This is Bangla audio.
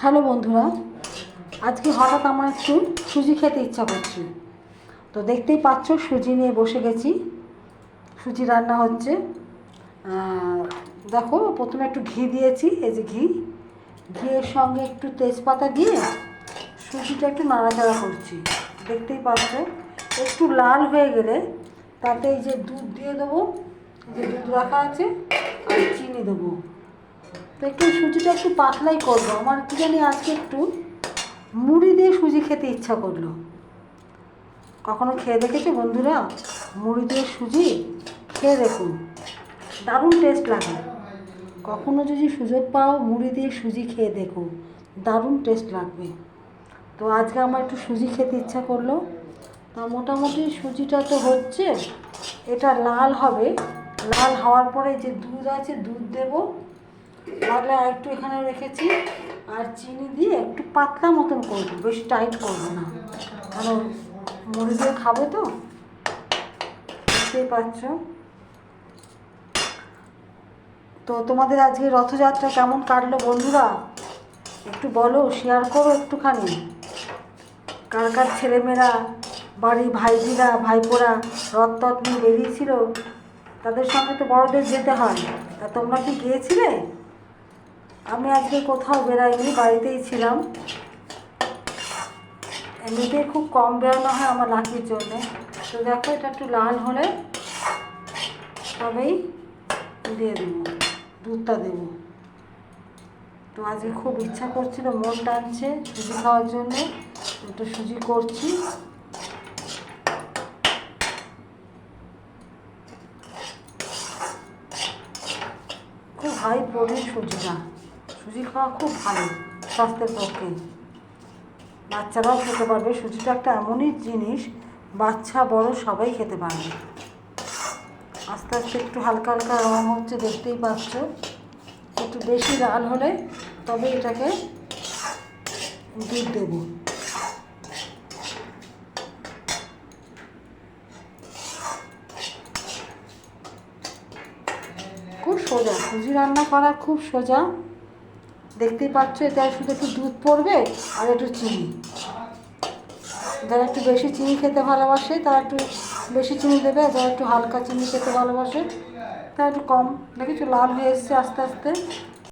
হ্যালো বন্ধুরা, আজকে হঠাৎ আমার একটু সুজি খেতে ইচ্ছা করছে। তো দেখতেই পাচ্ছ সুজি নিয়ে বসে গেছি, সুজি রান্না হচ্ছে। দেখো, প্রথমে একটু ঘি দিয়েছি, এই যে ঘিয়ের সঙ্গে একটু তেজপাতা দিয়ে সুজিটা একটু নাড়াচাড়া করছি। দেখতেই পাচ্ছ একটু লাল হয়ে গেলে তাতে এই যে দুধ দিয়ে দেবো, যে দুধ রাখা আছে, আর চিনি দেবো। তো একটু সুজিটা একটু পাতলাই করবো। আমার কি জানি আজকে একটু মুড়ি দিয়ে সুজি খেতে ইচ্ছা করলো। কখনো খেয়ে দেখেছো বন্ধুরা? মুড়ি দিয়ে সুজি খেয়ে দেখুন, দারুণ টেস্ট লাগে। কখনো যদি সুযোগ পাও মুড়ি দিয়ে সুজি খেয়ে দেখো, দারুণ টেস্ট লাগবে। তো আজকে আমার একটু সুজি খেতে ইচ্ছা করলো। তা মোটামুটি সুজিটা তো হচ্ছে, এটা লাল হবে। লাল হওয়ার পরে যে দুধ আছে দুধ দেবো, লাগলে আর একটু এখানে রেখেছি, আর চিনি দিয়ে একটু পাতলা মতন করবো, বেশি টাইট করবো না, কারণ মুড়ি দিয়ে খাবে তো, বুঝতেই পারছো। তো তোমাদের আজকে রথযাত্রা কেমন কাটলো বন্ধুরা? একটু বলো, শেয়ার করো একটুখানি। কার কার ছেলেমেয়েরা, বাড়ির ভাইজিরা ভাইপোরা রথ নিয়ে বেরিয়েছিল, তাদের সঙ্গে তো বড়দের যেতে হয়। তা তোমরা কি গিয়েছিলে? আমি আজকে কোথাও বেরাইনি, বাড়িতেই ছিলাম। এমনিতেই খুব কম বেরোনো হয় আমার লাকির জন্যে। তো দেখো, এটা একটু লাল হলে তবেই দিয়ে দেবো, দুধটা দেবো। তো আজকে খুব ইচ্ছা করছিল, মন টানছে সুজি খাওয়ার জন্যে, একটু সুজি করছি। খুব হাই প্রোটিন সুজিটা, সুজি খাওয়া খুব ভালো স্বাস্থ্যের পক্ষে। বাচ্চারাও খেতে পারবে, সুজিটা একটা এমনই জিনিস, বাচ্চা বড় সবাই খেতে পারবে। আস্তে আস্তে একটু হালকা হালকা রং হচ্ছে, দেখতেই পাচ্ছ। একটু বেশি লাল হলে তবে এটাকে দুধ দেব। খুব সোজা, সুজি রান্না করা খুব সোজা। দেখতেই পাচ্ছ, এটা শুধু একটু দুধ পড়বে আর একটু চিনি। যারা একটু বেশি চিনি খেতে ভালোবাসে তারা একটু বেশি চিনি দেবে, আর যারা একটু হালকা চিনি খেতে ভালোবাসে তারা একটু কম। দেখেছো লাল হয়ে এসছে আস্তে আস্তে।